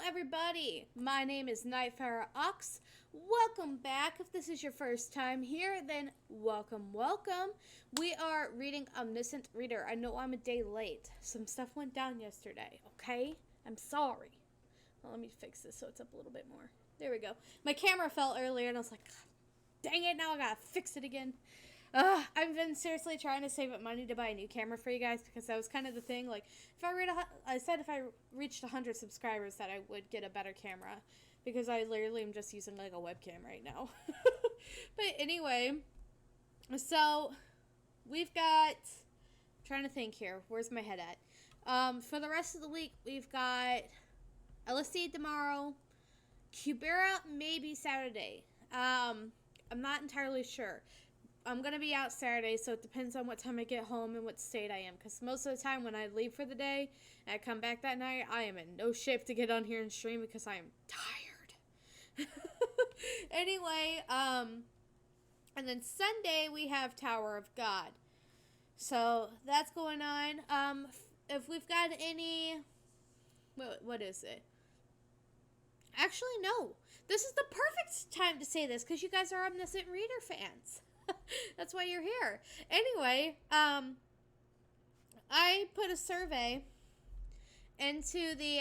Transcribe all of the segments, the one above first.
everybody, my name is Nightfire Ox. Welcome back. If this is your first time here, then welcome. We are reading Omniscient Reader. I know I'm a day late. Some stuff went down yesterday, okay? I'm sorry. Well, let me fix this so it's up a little bit more. There we go. My camera fell earlier and I was like, God, dang it, now I gotta fix it again. I've been seriously trying to save up money to buy a new camera for you guys because that was kind of the thing. Like, if I reached 100 subscribers that I would get a better camera because I literally am just using like a webcam right now. But anyway, so we've got, I'm trying to think here. Where's my head at? For the rest of the week, we've got LSD tomorrow, Kubera maybe Saturday. I'm not entirely sure. I'm going to be out Saturday, so it depends on what time I get home and what state I am. Because most of the time when I leave for the day and I come back that night, I am in no shape to get on here and stream because I am tired. Anyway, and then Sunday we have Tower of God. So that's going on. If we've got any... What is it? Actually, no. This is the perfect time to say this because you guys are Omniscient Reader fans. That's why you're here. Anyway, I put a survey into the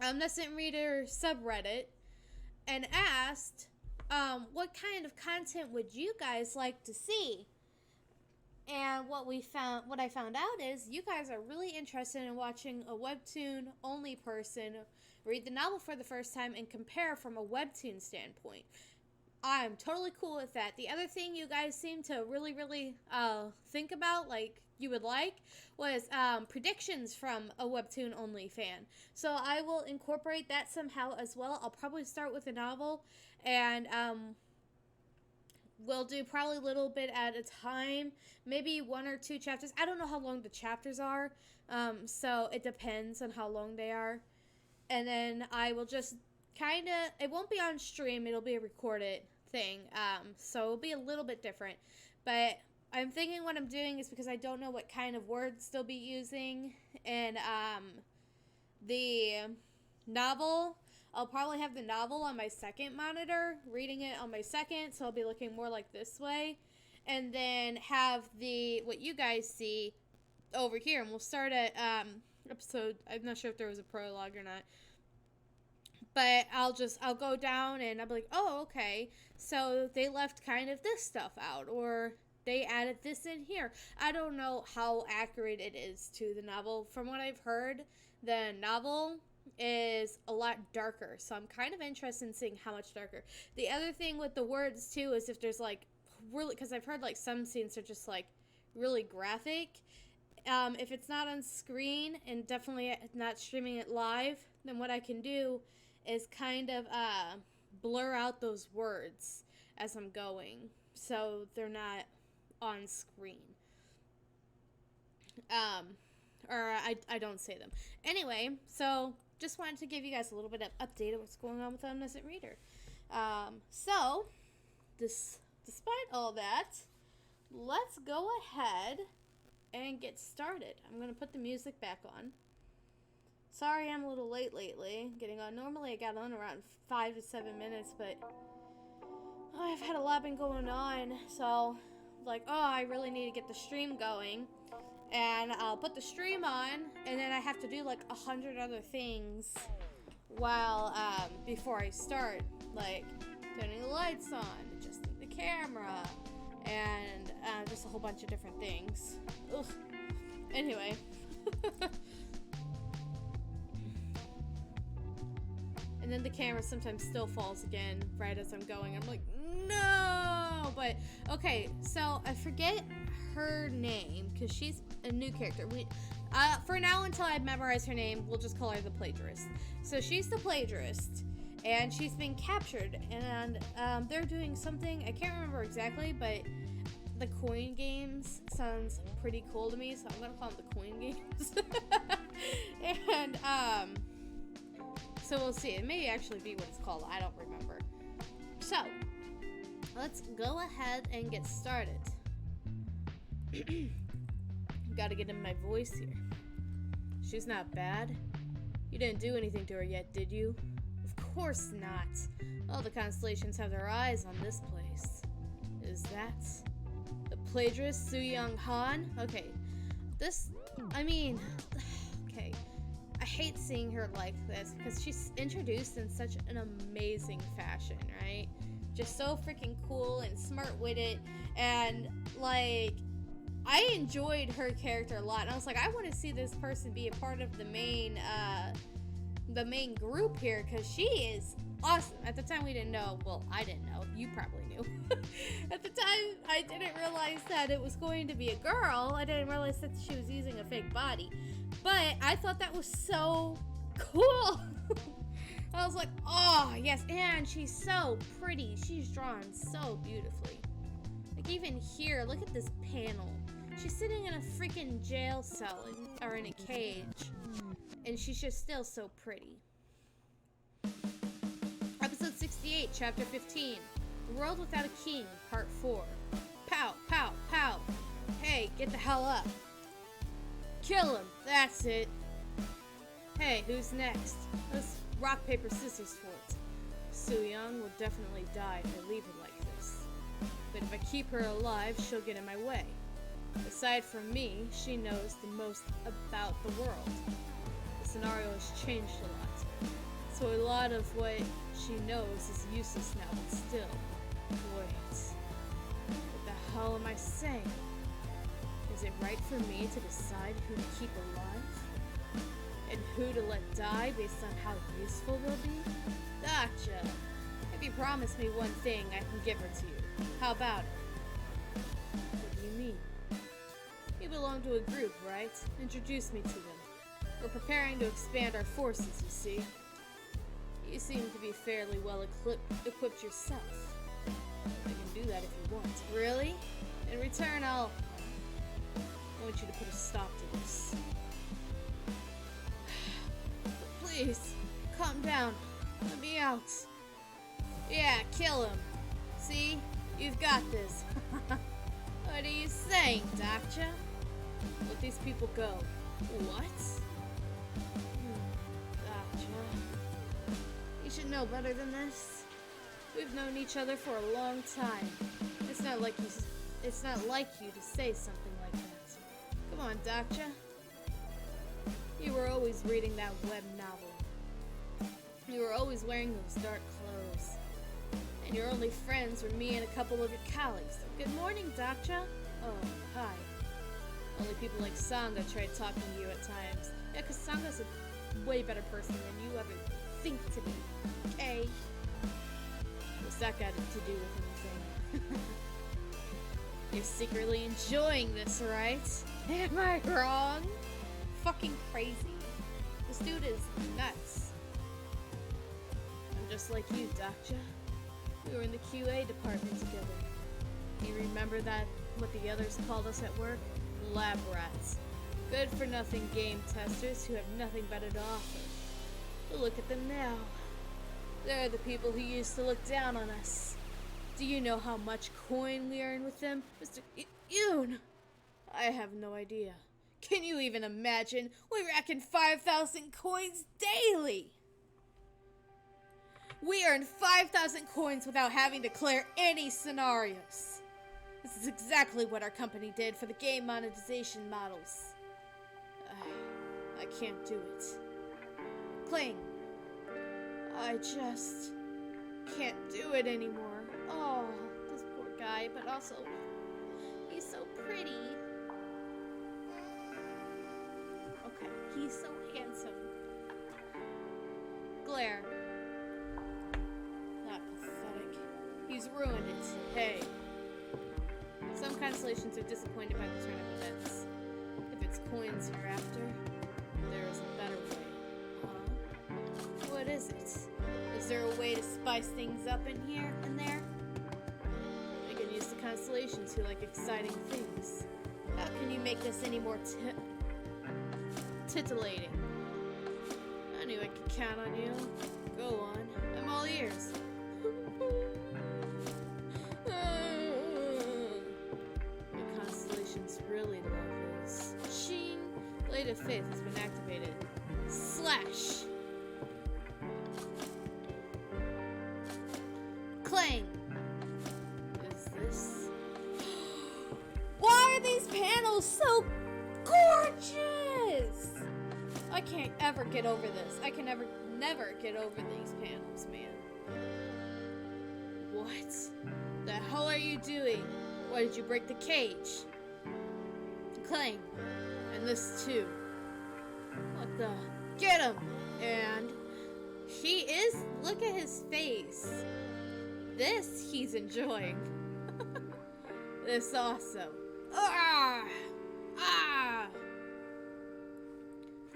Omniscient Reader subreddit and asked what kind of content would you guys like to see? And what I found out is you guys are really interested in watching a webtoon only person read the novel for the first time and compare from a webtoon standpoint. I'm totally cool with that. The other thing you guys seem to really think about, like you would like, was predictions from a webtoon only fan. So I will incorporate that somehow as well. I'll probably start with a novel, and we'll do probably a little bit at a time, maybe 1 or 2 chapters. I don't know how long the chapters are, so it depends on how long they are. And then I will just it won't be on stream, it'll be a recorded thing, so it'll be a little bit different, but I'm thinking what I'm doing is because I don't know what kind of words they'll be using, and the novel, I'll probably have the novel on my second monitor, reading it on my second, so I'll be looking more like this way, and then have what you guys see over here, and we'll start at episode, I'm not sure if there was a prologue or not. But I'll go down and I'll be like, oh, okay, so they left kind of this stuff out, or they added this in here. I don't know how accurate it is to the novel. From what I've heard, the novel is a lot darker, so I'm kind of interested in seeing how much darker. The other thing with the words, too, is if there's, like, really, because I've heard, like, some scenes are just, like, really graphic. If it's not on screen and definitely not streaming it live, then what I can do is kind of blur out those words as I'm going, so they're not on screen. Or I don't say them. Anyway, so just wanted to give you guys a little bit of update of what's going on with Omniscient Reader. So, despite all that, let's go ahead and get started. I'm going to put the music back on. Sorry I'm a little late lately getting on. Normally I got on around 5 to 7 minutes, but I've had a lot been going on, so like, I really need to get the stream going, and I'll put the stream on, and then I have to do like 100 other things while before I start, like turning the lights on, adjusting the camera, and just a whole bunch of different things. Ugh. Anyway. And then the camera sometimes still falls again right as I'm going. I'm like, no! But, okay, so I forget her name because she's a new character. For now, until I memorize her name, we'll just call her the Plagiarist. So she's the Plagiarist, and she's been captured, and they're doing something, I can't remember exactly, but the coin games sounds pretty cool to me, so I'm going to call them the coin games. And, so we'll see. It may actually be what it's called. I don't remember. So, let's go ahead and get started. Gotta get in my voice here. She's not bad. You You didn't do anything to her yet, did you? Of course not. All the constellations have their eyes on this place. Is that the plagiarist Su Young Han? Okay. Okay. I hate seeing her like this because she's introduced in such an amazing fashion, right? Just so freaking cool and smart-witted, and like I enjoyed her character a lot, and I was like, I want to see this person be a part of the main group here, because she is awesome. At the time we didn't know, well, I didn't know, you probably knew. At the time I didn't realize that it was going to be a girl. I didn't realize that she was using a fake body, but I thought that was so cool. I was like, oh yes, and she's so pretty. She's drawn so beautifully. Like even here, look at this panel. She's sitting in a freaking jail cell or in a cage, and she's just still so pretty. Episode 68, Chapter 15, The World Without a King, Part 4. Pow, pow, pow. Hey, get the hell up. Kill him, that's it. Hey, who's next? Let's rock, paper, scissors for it. Su Young will definitely die if I leave her like this. But if I keep her alive, she'll get in my way. Aside from me, she knows the most about the world. The scenario has changed a lot, so a lot of what she knows is useless now, but still. Wait. What the hell am I saying? Is it right for me to decide who to keep alive? And who to let die based on how useful they'll be? Gotcha. If you promise me one thing, I can give her to you. How about it? What do you mean? You belong to a group, right? Introduce me to them. We're preparing to expand our forces, you see. You seem to be fairly well equipped yourself. I can do that if you want. Really? In return, I want you to put a stop to this. Please, calm down. Let me out. Yeah, kill him. See? You've got this. What are you saying, Doctor? Let these people go. What? Doctor. You should know better than this. We've known each other for a long time. It's not like you to say something like that. Come on, Doctor. You were always reading that web novel. You were always wearing those dark clothes. And your only friends were me and a couple of your colleagues. Good morning, Doctor. Oh, hi. Only people like Sangha tried talking to you at times. Yeah, because Sangha's a way better person than you ever think to be. Okay? What's that got to do with anything? You're secretly enjoying this, right? Am I wrong? Fucking crazy. This dude is nuts. I'm just like you, Doctor. We were in the QA department together. You remember what the others called us at work? Lab rats. Good for nothing game testers who have nothing better to offer. But look at them now. They're the people who used to look down on us. Do you know how much coin we earn with them, Mr. Yoon? I have no idea. Can you even imagine? We reckon 5,000 coins daily! We earn 5,000 coins without having to clear any scenarios. This is exactly what our company did for the game monetization models. I can't do it. Kling, I just can't do it anymore. Oh, this poor guy, but also, he's so pretty. Okay, he's so handsome. Glare. Not pathetic. He's ruined it. Hey. Some constellations are disappointed by the turn of events. If it's coins you're after, there is a better way. Huh? What is it? Is there a way to spice things up in here and there? We can use the constellations who like exciting things. How can you make this any more titillating? I knew I could count on you. Go on. I'm all ears. The constellations really love is Sheen. Blade of Faith has been activated. Slay flesh. Clang. Is this? Why are these panels so gorgeous? I can't ever get over this. I can never get over these panels, man. What the hell are you doing? Why did you break the cage? Clang. And this too. What the? Get him! And he is, look at his face. This he's enjoying. This also. Ah! Ah!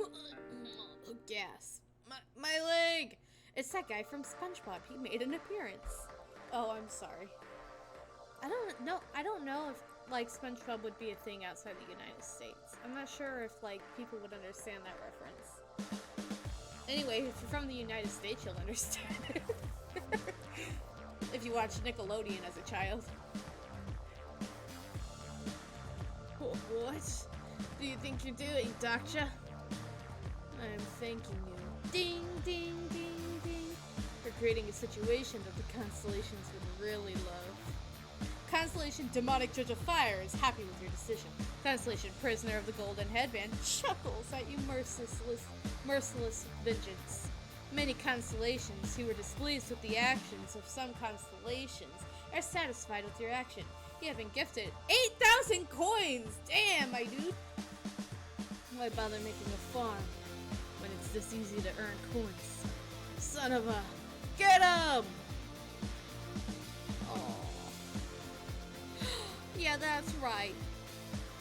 Oh, gas. My leg! It's that guy from SpongeBob. He made an appearance. Oh, I'm sorry. I don't know if, like, SpongeBob would be a thing outside the United States. I'm not sure if, like, people would understand that reference. Anyway, if you're from the United States, you'll understand it. If you watched Nickelodeon as a child. What do you think you're doing, Doctor? I'm thanking you. Ding, ding, ding, ding. For creating a situation that the Constellations would really love. Constellation Demonic Judge of Fire is happy with your decision. Constellation Prisoner of the Golden Headband chuckles at you merciless vengeance. Many constellations who were displeased with the actions of some constellations are satisfied with your action. You have been gifted 8,000 coins! Damn, my dude! Why bother making a farm when it's this easy to earn coins? Son of a... Get him! Oh. Yeah, that's right.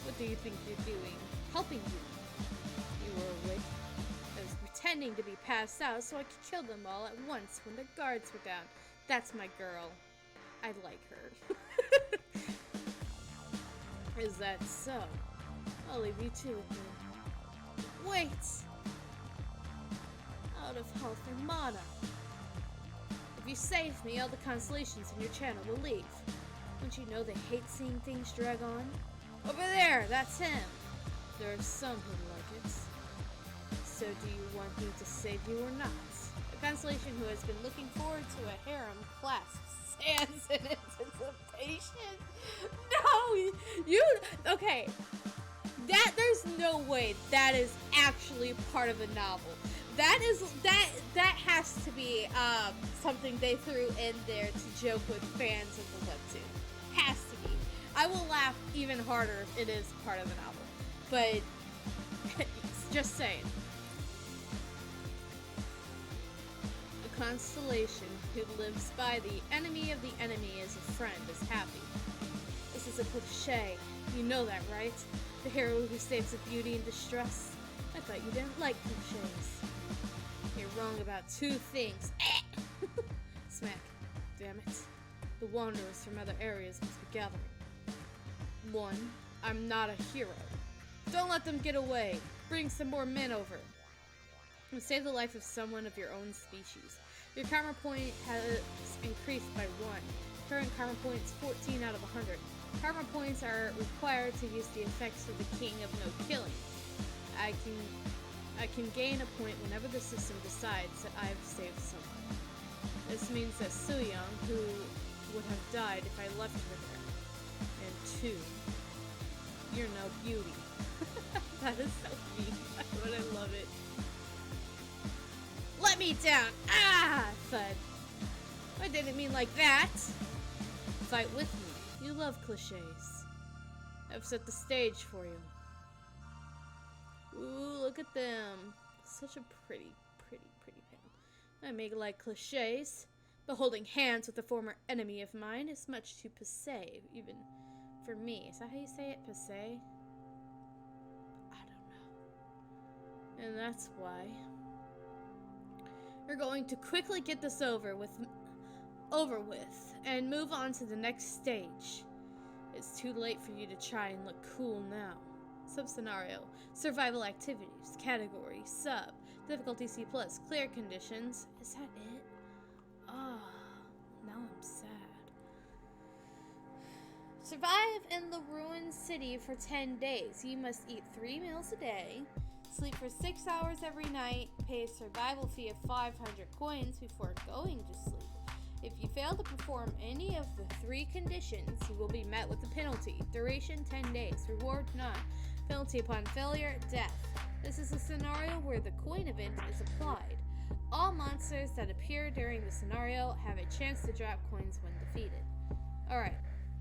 What do you think you're doing? Helping you. You were awake. I was pretending to be passed out so I could kill them all at once when the guards were down. That's my girl. I like her. Is that so? I'll leave you to it then. Wait! Out of health and mana. If you save me, all the constellations in your channel will leave. Don't you know they hate seeing things drag on? Over there! That's him! There are some who like it. So do you want me to save you or not? A constellation who has been looking forward to a harem clasp stands in anticipation. No! Okay. There's no way that is actually part of the novel. That has to be something they threw in there to joke with fans of the webtoon. Has to be. I will laugh even harder if it is part of the novel. But just saying. A constellation who lives by the enemy of the enemy as a friend is happy. This is a cliche. You know that, right? The hero who saves a beauty in distress. I thought you didn't like cliches. You're wrong about two things. Smack. Damn it. The wanderers from other areas must be gathering. 1. I'm not a hero. Don't let them get away. Bring some more men over. And save the life of someone of your own species. Your karma point has increased by 1. Current karma point is 14 out of 100. Karma points are required to use the effects of the King of No Killing. I can gain a point whenever the system decides that I've saved someone. This means that Soo-young, who would have died if I left her there. And 2, you're no beauty. That is so mean, but I love it. Let me down! Ah! Thud. I didn't mean like that! Fight with me. You love cliches. I've set the stage for you. Ooh, look at them. Such a pretty pen. I make like cliches, but holding hands with a former enemy of mine is much too passé, even for me. Is that how you say it? Passé? I don't know. And that's why we're going to quickly get this over with and move on to the next stage. It's too late for you to try and look cool now. Sub-scenario, survival activities, category, sub, difficulty C+, clear conditions. Is that it? Ah, now I'm sad. Survive in the ruined city for 10 days. You must eat 3 meals a day, Sleep for 6 hours every night. Pay a survival fee of 500 coins before going to sleep. If you fail to perform any of the 3 conditions, you will be met with a penalty. Duration 10 days. Reward none. Penalty upon failure, death. This is a scenario where the coin event is applied. All monsters that appear during the scenario have a chance to drop coins when defeated. Alright,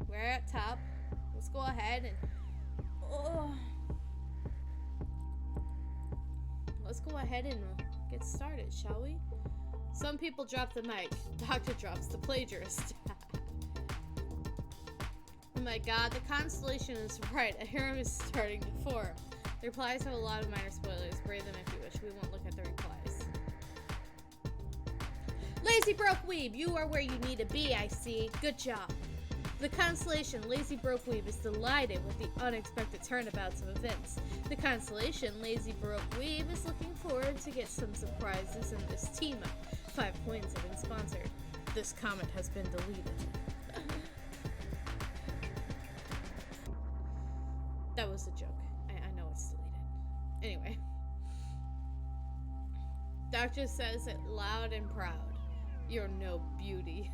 we're at top. Let's go ahead and... Let's go ahead and get started, shall we? Some people drop the mic. Doctor drops the plagiarist. Oh my god, the constellation is right. A harem is starting to form. The replies have a lot of minor spoilers. Brave them if you wish. We won't look at the replies. Lazy Broke Weeb, you are where you need to be, I see. Good job. The constellation Lazy Broke Weeb is delighted with the unexpected turnabouts of events. The constellation Lazy Broke Weeb is looking forward to get some surprises in this team-up. 5 coins have been sponsored. This comment has been deleted. That was a joke. I know it's deleted. Anyway. Doctor says it loud and proud. You're no beauty.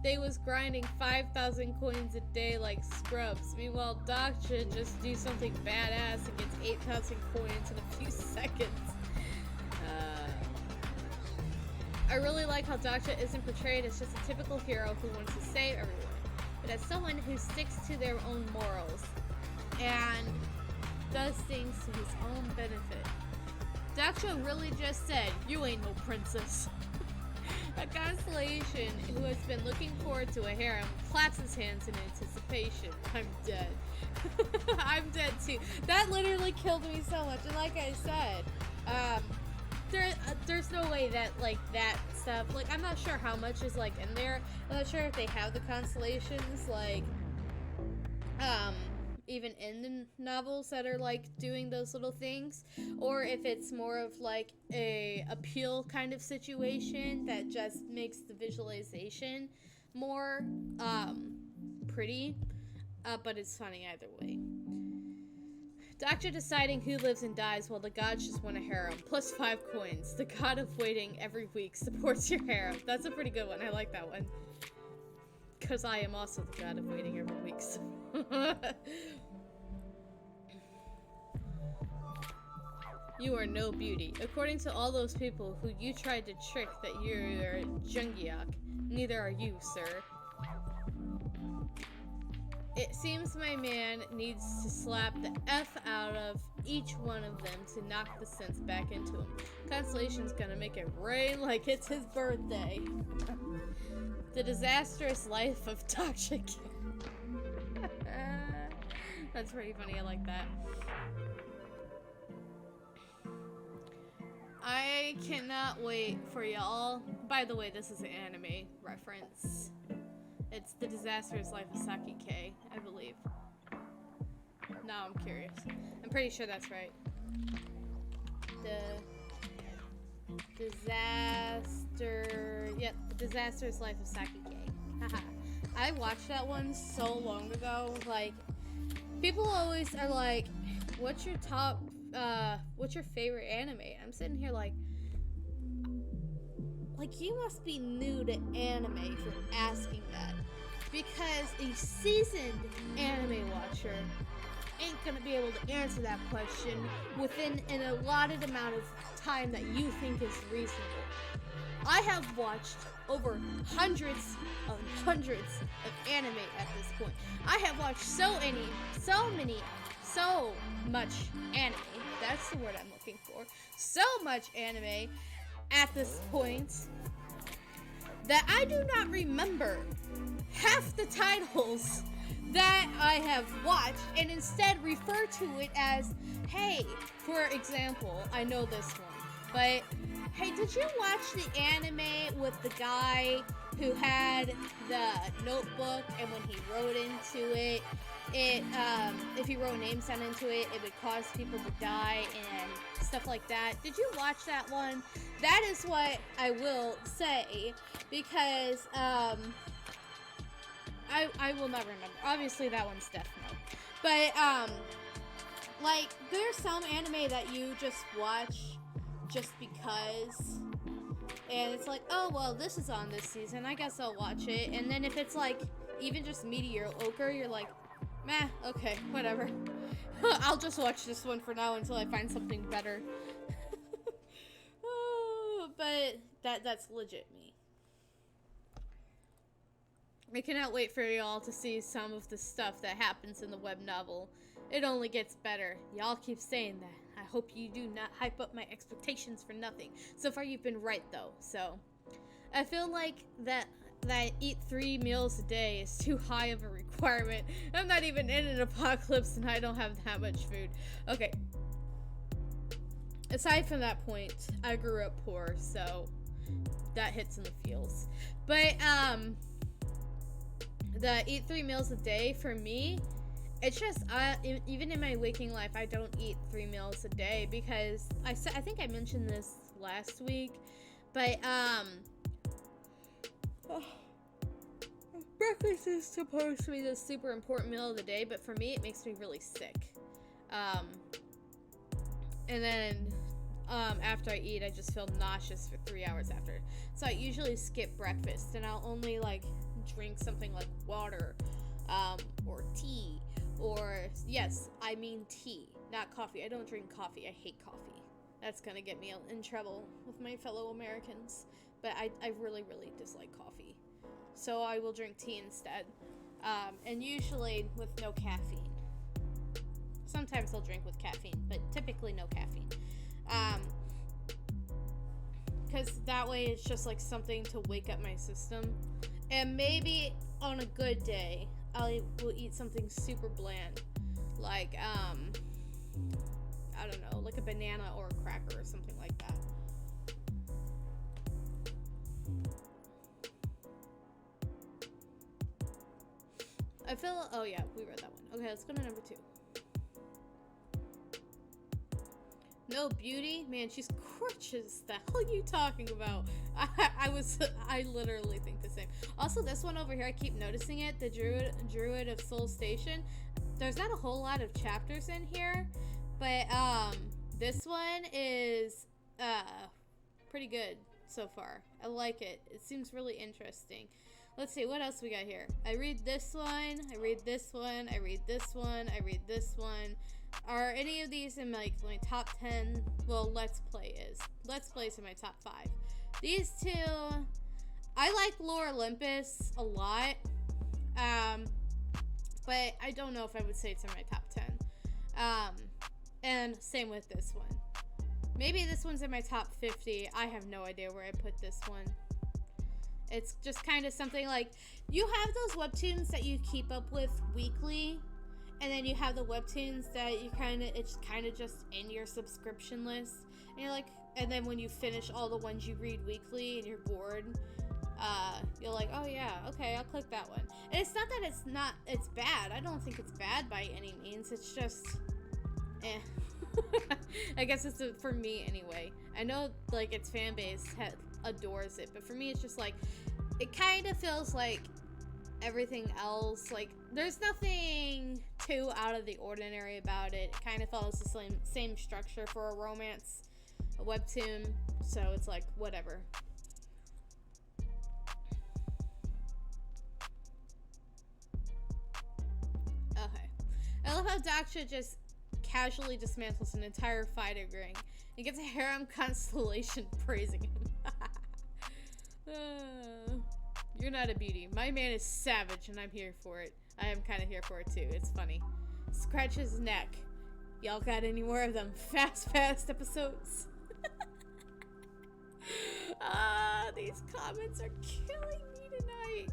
They was grinding 5,000 coins a day like scrubs. Meanwhile, Doc should just do something badass and gets 8,000 coins in a few seconds. I really like how Doctor isn't portrayed as just a typical hero who wants to save everyone, but as someone who sticks to their own morals and does things to his own benefit. Doctor really just said, you ain't no princess. A constellation who has been looking forward to a harem claps his hands in anticipation. I'm dead. I'm dead too. That literally killed me so much. And like I said, there's no way that like that stuff. Like I'm not sure how much is like in there. I'm not sure if they have the constellations like even in the novels that are like doing those little things, or if it's more of like a appeal kind of situation that just makes the visualization more pretty, but it's funny either way. Doctor deciding who lives and dies while the gods just want a harem. Plus 5 coins. The god of waiting every week supports your harem. That's a pretty good one. I like that one. Because I am also the god of waiting every week. So. You are no beauty. According to all those people who you tried to trick that you're Jungiak, neither are you, sir. It seems my man needs to slap the F out of each one of them to knock the sense back into him. Constellation's gonna make it rain like it's his birthday. The disastrous life of toxic. That's pretty funny, I like that. I cannot wait for y'all. By the way, this is an anime reference. It's The Disastrous Life of Saki K, I believe. Now I'm curious. I'm pretty sure that's right. The Disastrous Life of Saki K. Haha. I watched that one so long ago. Like, people always are like, what's your favorite anime? I'm sitting here like you must be new to anime for asking that, because a seasoned anime watcher ain't gonna be able to answer that question within an allotted amount of time that you think is reasonable. I have watched over hundreds of anime at this point. I have watched so much anime. That's the word I'm looking for. So much anime at this point that I do not remember half the titles that I have watched, and instead refer to it as, hey, for example, I know this one, but hey, did you watch the anime with the guy who had the notebook, and when he wrote into it, if he wrote names down into it, it would cause people to die and stuff like that? Did you watch that one? That is what I will say, because I will not remember. Obviously that one's Death Note. But like, there's some anime that you just watch just because, and it's like, oh, well, this is on this season, I guess I'll watch it. And then if it's like even just mediocre, you're like, meh, okay, whatever. I'll just watch this one for now until I find something better. Oh, but that's legit me. I cannot wait for y'all to see some of the stuff that happens in the web novel. It only gets better. Y'all keep saying that. I hope you do not hype up my expectations for nothing. So far you've been right though. So I feel like that eat 3 meals a day is too high of a requirement. I'm not even in an apocalypse and I don't have that much food. Okay. Aside from that point, I grew up poor, so that hits in the feels. But the eat 3 meals a day for me, it's just even in my waking life, I don't eat 3 meals a day because I think I mentioned this last week, but breakfast is supposed to be the super important meal of the day, but for me it makes me really sick. And then after I eat, I just feel nauseous for 3 hours after. So I usually skip breakfast and I'll only like drink something like water or tea, or yes, I mean tea, not coffee. I don't drink coffee. I hate coffee. That's gonna get me in trouble with my fellow Americans, but I really dislike coffee, so I will drink tea instead, and usually with no caffeine. Sometimes I'll drink with caffeine, but typically no caffeine, because that way it's just like something to wake up my system. And maybe on a good day, I will eat something super bland, like, I don't know, like a banana or a cracker or something like that. I feel, oh yeah, we read that one. Okay, let's go to number 2. No beauty? Man, she's gorgeous. The hell are you talking about? I literally think the same. Also, this one over here, I keep noticing it. The Druid of Soul Station. There's not a whole lot of chapters in here, but this one is pretty good so far. I like it. It seems really interesting. Let's see, what else we got here? I read this one, I read this one, I read this one, I read this one. Are any of these in like my top 10? Well, Let's Play is. Let's Play is in my top 5. These two, I like Lore Olympus a lot, but I don't know if I would say it's in my top 10. And same with this one. Maybe this one's in my top 50. I have no idea where I put this one. It's just kind of something like, you have those webtoons that you keep up with weekly, and then you have the webtoons that you it's kind of just in your subscription list, and you're like, and then when you finish all the ones you read weekly and you're bored, you're like, oh yeah, okay, I'll click that one. And it's not that it's bad. I don't think it's bad by any means. It's just, I guess it's for me anyway. I know like its fan base adores it, but for me it's just like, it kind of feels like everything else. Like, there's nothing too out of the ordinary about it. It kind of follows the same structure for a romance, a webtoon, so it's like, whatever. Okay. I love how Daksha just casually dismantles an entire fighting ring and gets a harem constellation praising him. You're not a beauty. My man is savage and I'm here for it. I am kind of here for it too. It's funny. Scratch his neck. Y'all got any more of them fast episodes? These comments are killing me tonight.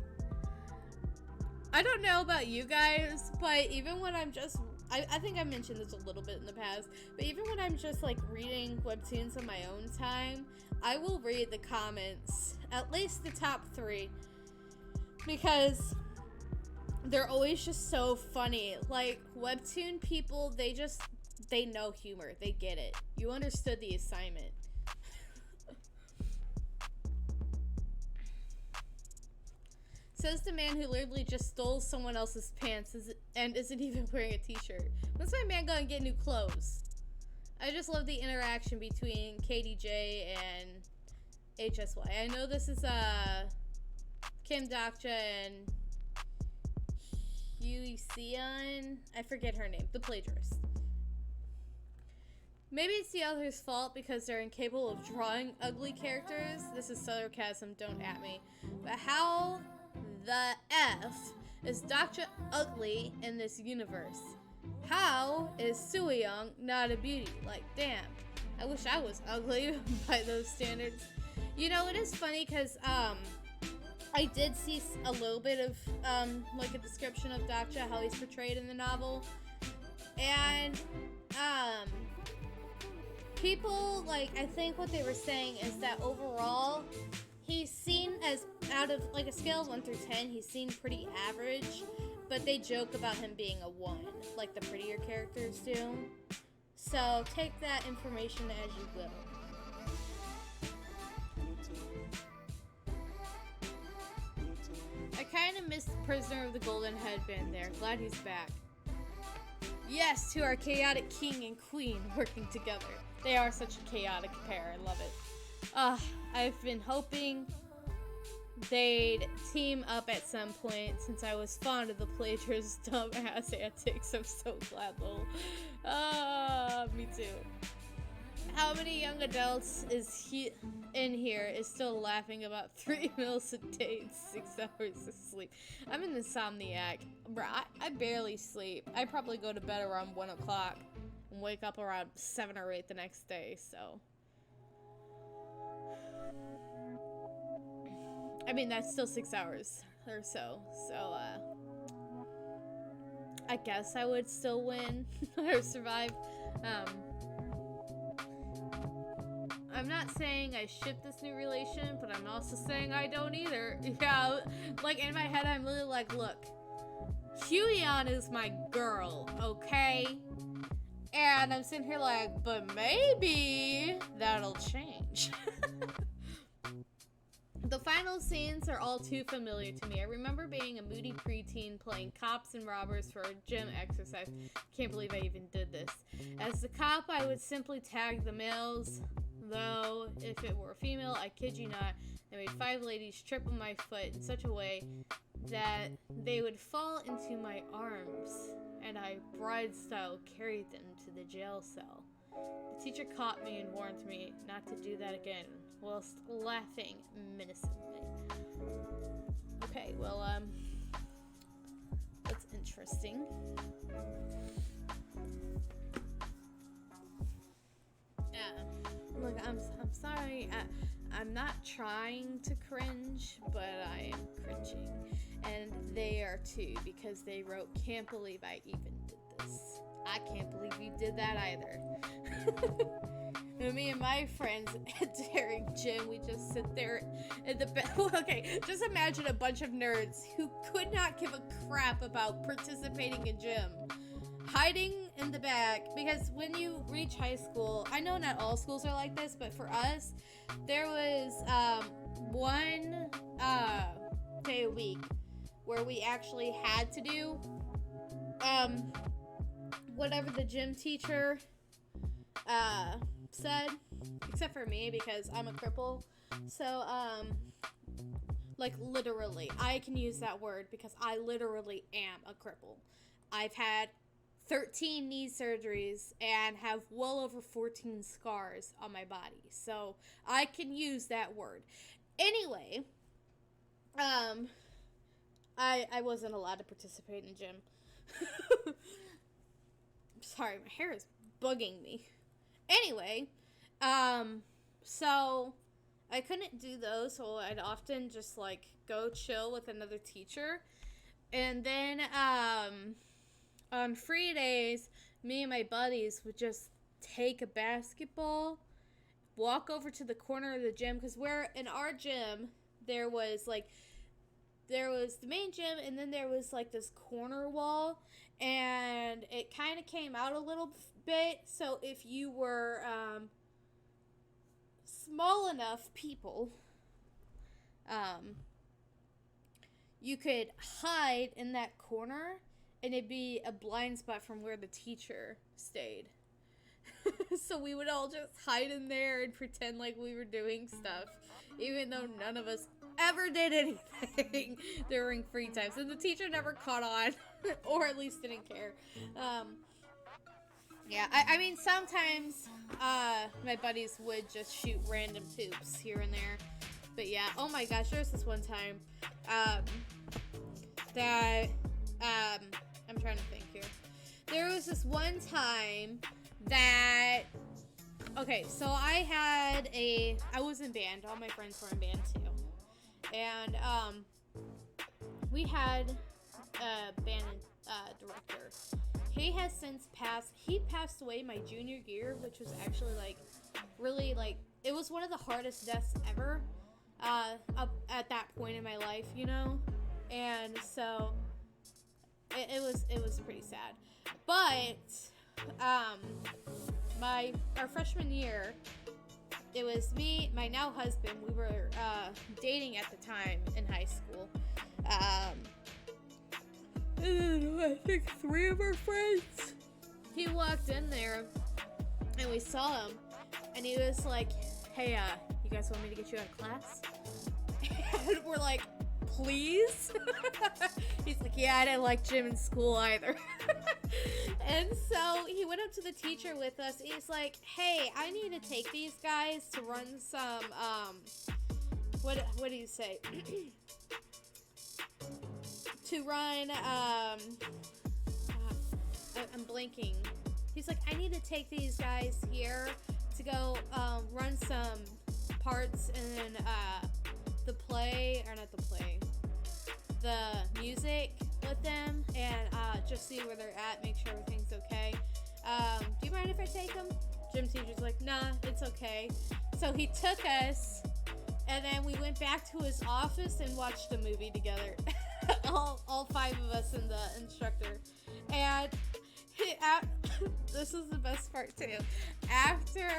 I don't know about you guys, but even when I'm just, I think I mentioned this a little bit in the past, but even when I'm just like reading webtoons on my own time, I will read the comments, at least the top 3, because they're always just so funny. Like, webtoon people, they know humor. They get it. You understood the assignment. Says the man who literally just stole someone else's pants and isn't even wearing a t-shirt. When's my man gonna get new clothes? I just love the interaction between KDJ and HSY. I know this is Kim Dokja and Huey Seon. I forget her name. The plagiarist. Maybe it's the author's fault because they're incapable of drawing ugly characters. This is sarcasm, don't at me. But how the F is Dokja ugly in this universe? How is Suyeong not a beauty? Like, damn. I wish I was ugly by those standards. You know, it is funny because, I did see a little bit of, like a description of Dokja, how he's portrayed in the novel. And, people, like, I think what they were saying is that overall, he's seen as, out of, like, a scale of 1 through 10, he's seen pretty average, but they joke about him being a 1, like the prettier characters do. So, take that information as you will. I kind of missed Prisoner of the Golden Headband there. Glad he's back. Yes, to our chaotic king and queen working together. They are such a chaotic pair. I love it. I've been hoping they'd team up at some point since I was fond of the plagiarist dumbass antics. I'm so glad, lol. Me too. How many young adults is he in here is still laughing about 3 meals a day and 6 hours of sleep? I'm an insomniac. Bruh, I barely sleep. I probably go to bed around 1 o'clock and wake up around 7 or 8 the next day, so. I mean, that's still 6 hours or so. So, I guess I would still win or survive. I'm not saying I ship this new relation, but I'm also saying I don't either. Yeah, like in my head, I'm really like, look, Huyeon is my girl, okay? And I'm sitting here like, but maybe that'll change. The final scenes are all too familiar to me. I remember being a moody preteen playing cops and robbers for a gym exercise. Can't believe I even did this. As the cop, I would simply tag the males. Though, if it were a female, I kid you not, I made 5 ladies trip on my foot in such a way that they would fall into my arms, and I bride-style carried them to the jail cell. The teacher caught me and warned me not to do that again, whilst laughing menacingly. Okay, well, that's interesting. Look, I'm sorry. I'm not trying to cringe, but I am cringing. And they are too, because they wrote, "Can't believe I even did this." I can't believe you did that either. Me and my friends during gym, we just sit there in the bed. Okay, just imagine a bunch of nerds who could not give a crap about participating in gym, hiding in the back, because when you reach high school, I know not all schools are like this, but for us, there was one day a week where we actually had to do whatever the gym teacher said, except for me because I'm a cripple. So like literally, I can use that word because I literally am a cripple. I've had 13 knee surgeries and have well over 14 scars on my body. So I can use that word. Anyway, I wasn't allowed to participate in gym. Sorry, my hair is bugging me. Anyway, so I couldn't do those, so I'd often just like go chill with another teacher. And then on free days, me and my buddies would just take a basketball, walk over to the corner of the gym, because where in our gym there was the main gym, and then there was like this corner wall, and it kind of came out a little bit, so if you were small enough people, you could hide in that corner and it'd be a blind spot from where the teacher stayed. So we would all just hide in there and pretend like we were doing stuff, even though none of us ever did anything during free time. So the teacher never caught on, or at least didn't care. Yeah, I mean, sometimes my buddies would just shoot random poops here and there. But yeah, oh my gosh, there was this one time that, I'm trying to think here. There was this one time that, okay, so I was in band. All my friends were in band too. And we had a band director. He has since passed. He passed away my junior year, which was actually like really like, it was one of the hardest deaths ever up at that point in my life, you know. And so it was pretty sad. But our freshman year, it was me, my now husband. We were dating at the time in high school. And I think 3 of our friends. He walked in there, and we saw him, and he was like, "Hey, you guys want me to get you out of class?" And we're like, "Please?" He's like, "Yeah, I didn't like gym in school either." And so he went up to the teacher with us. He's like, "Hey, I need to take these guys to run some, what do you say? To run, I'm blanking. He's like, I need to take these guys here to go, run some parts in, the music with them, and, just see where they're at, make sure everything's okay. Do you mind if I take them?" Gym teacher's like, "Nah, it's okay." So he took us, and then we went back to his office and watched a movie together. all 5 of us and the instructor. And this is the best part too. After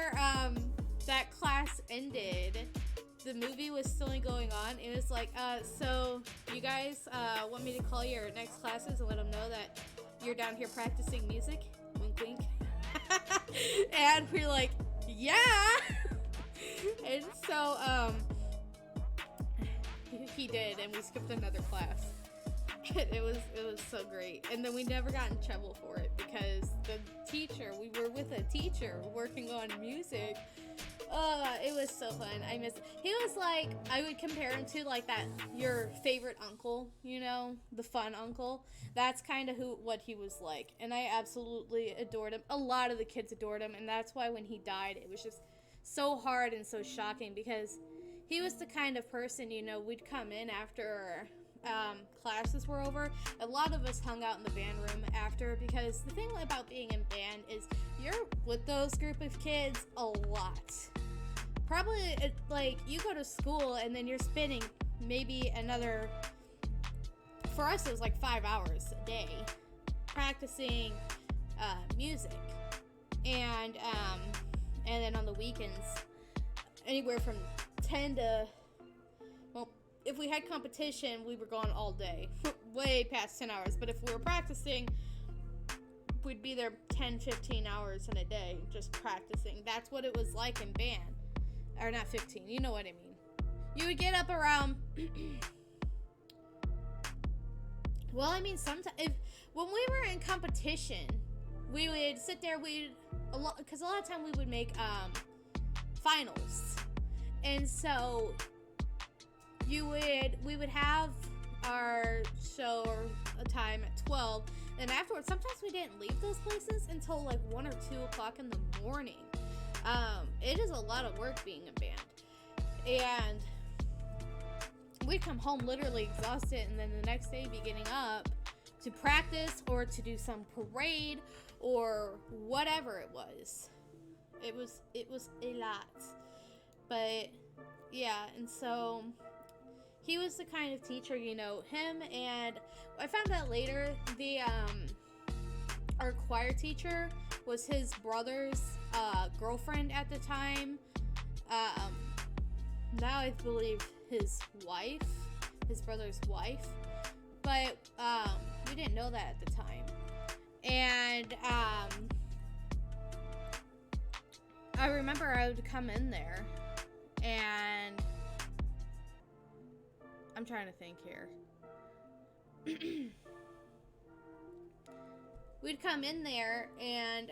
that class ended, the movie was still going on. It was like, so you guys want me to call your next classes and let them know that you're down here practicing music? Wink, wink. And we're like, yeah. And so he did, and we skipped another class. It was so great. And then we never got in trouble for it because the teacher, we were with a teacher working on music. It was so fun. I miss it. He was like, I would compare him to like that, your favorite uncle, you know, the fun uncle. That's kind of what he was like. And I absolutely adored him. A lot of the kids adored him. And that's why when he died, it was just so hard and so shocking because he was the kind of person, you know, we'd come in after classes were over. A lot of us hung out in the band room after, because the thing about being in band is you're with those group of kids a lot. Probably like you go to school and then you're spending maybe another, for us it was like 5 hours a day practicing music, and then on the weekends anywhere from 10 to, well, if we had competition, we were gone all day, way past 10 hours. But if we were practicing, we'd be there 10, 15 hours in a day just practicing. That's what it was like in band. Or not 15, you know what I mean. You would get up around, well, I mean, sometimes, when we were in competition, we would sit there, because a lot of time we would make finals. And so we would have our show or a time at 12, and afterwards sometimes we didn't leave those places until like 1 or 2 o'clock in the morning. It is a lot of work being in band, and we'd come home literally exhausted, and then the next day be getting up to practice or to do some parade or whatever it was. It was a lot. But yeah, and so he was the kind of teacher, you know, him, and I found out later our choir teacher was his brother's girlfriend at the time. Now I believe his brother's wife. but we didn't know that at the time. And I remember I would come in there, and I'm trying to think here. We'd come in there, and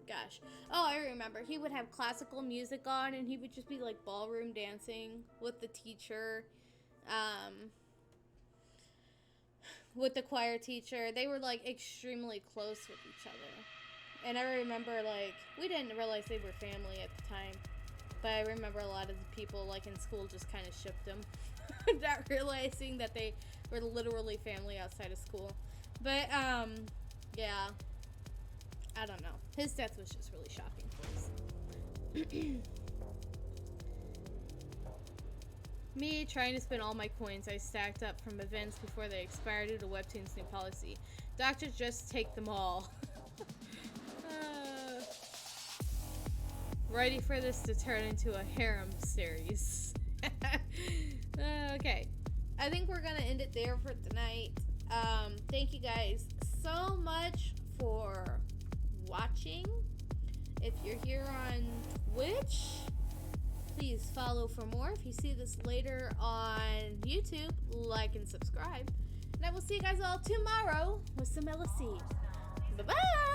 gosh, oh, I remember, he would have classical music on, and he would just be like ballroom dancing with the teacher, with the choir teacher. They were like extremely close with each other. And I remember, like, we didn't realize they were family at the time, but I remember a lot of the people, like, in school just kind of shipped them, not realizing that they were literally family outside of school. But yeah, I don't know, his death was just really shocking for us. Me trying to spend all my coins I stacked up from events before they expired due to Webtoon's new policy. Doctors just take them all. Ready for this to turn into a harem series. Okay, I think we're gonna end it there for tonight. Thank you guys so much for watching. If you're here on Twitch, please follow for more. If you see this later on YouTube, like and subscribe. And I will see you guys all tomorrow with some LSC. Bye-bye!